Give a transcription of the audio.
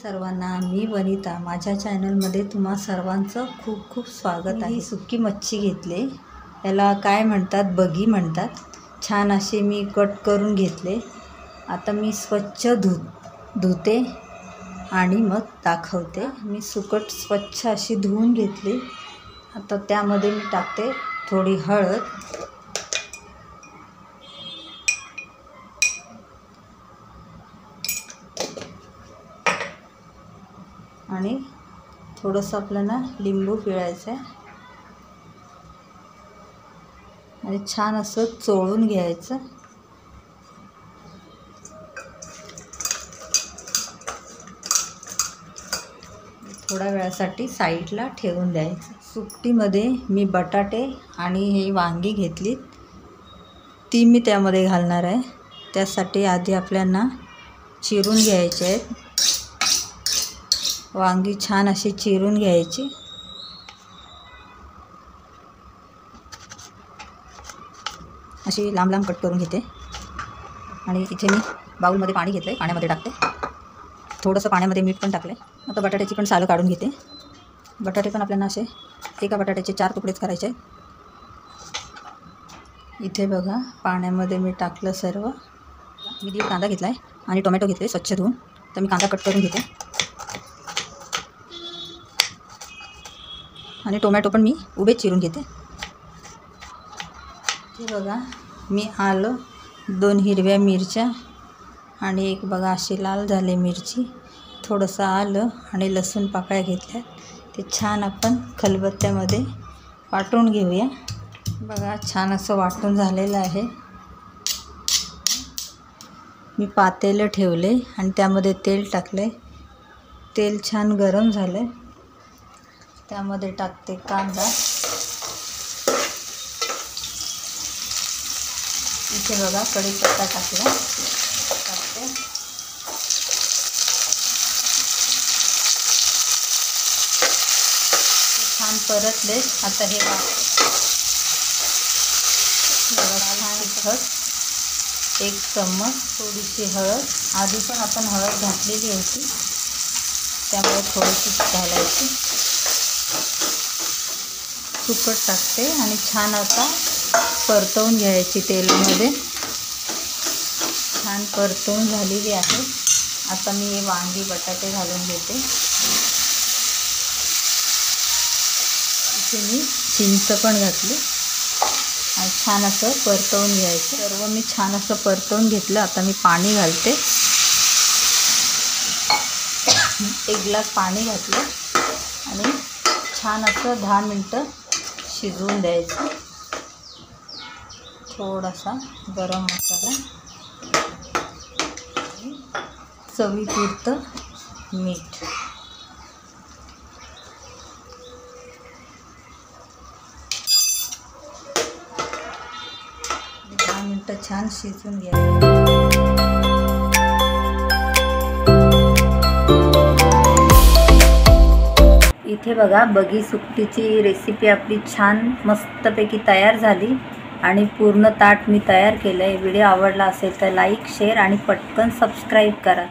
सर्वांना, मी वनिता, माझ्या चॅनलमध्ये तुम्हा सर्वांचं खूप खूप स्वागत आहे। सुकी मच्छी घेतले, याला काय म्हणतात, बगी म्हणतात। छान असे मी कट करून घेतले। आता मी स्वच्छ धुते आणि मग दाखवते। मी सुकट स्वच्छ अशी धुवून घेतली। आता त्यामध्ये मी टाकते थोडी हळद, आणि थोडंसं आपल्याला लिंबू पिळायचं आहे आणि छान असं चोळून घ्यायचं। थोड्या वेळासाठी साईडला ठेवून द्यायचं। सुकटीमध्ये मी बटाटे आणि हे वांगी घेतली, ती मी त्यामध्ये घालणार आहे। त्यासाठी आधी आपल्याला चिरून घ्यायचे आहेत। वांगी छान अशी चिरून घ्यायची। अशी लांब लांब कट करून घेते आणि इथे मी बाउलमध्ये पाणी घेतले, पाण्यामध्ये टाकते। थोडंसं पाण्यामध्ये मीठ पण टाकले। आता बटाट्याची पण सालं काढून घेते। बटाटे पण आपल्याला असे एका बटाट्याचे 4 तुकडेच करायचे। इथे बघा, पाण्यामध्ये मी टाकलं सर्व। मी 1 कांदा घेतला आहे आणि टोमॅटो घेतले स्वच्छ धुवून। तर मी कांदा कट करून घेते आणि टोमॅटो पण मी उभे चिरून घेते। हे बघा, मी आलं, 2 हिरव्या मिरच्या आणि एक बघा अशी लाल झाली मिरची, थोडंसं आलं आणि लसूण पाकळ्या घेतल्या। ते छान आपण खलबत्त्यामध्ये वाटून घेऊया। बघा, छान असं वाटून झालेलं आहे। मी पातेलं ठेवले आणि त्यामध्ये तेल टाकले। तेल छान गरम झाले, त्यामध्ये टाकते कांदा। इथे बघा कढीपत्ता टाकते। छान परतले। आता हे बघा, छान तिखट 1 चम्मच, थोडीशी हळद, आधी पण आपण हळद घातलेली होती त्यामुळे थोडीशी घालायची। सुकट टाकते आणि छान आता परतवून घ्यायची तेलामध्ये। छान परतवून झालेली आहे। आता मी हे वांगी बटाटे घालून घेते। इथे मी चिंच पण घातली आणि छान असं परतवून घ्यायचं। सर्व मी छान असं परतवून घेतलं। आता मी पाणी घालते। 1 ग्लास पाणी घातलं आणि छान असं 10 मिनटं शिजवून द्यायचं। थोडासा गरम मसाला, चवीपुरतं मीठ। 10 मिनटं छान शिजवून घ्या। इथे बघा, बगी सुकटीची रेसिपी आपली छान मस्तपैकी तयार झाली आणि पूर्ण ताट मी तयार केलं आहे। व्हिडिओ आवडला असेल तर लाईक, शेअर आणि पटकन सबस्क्राईब करा।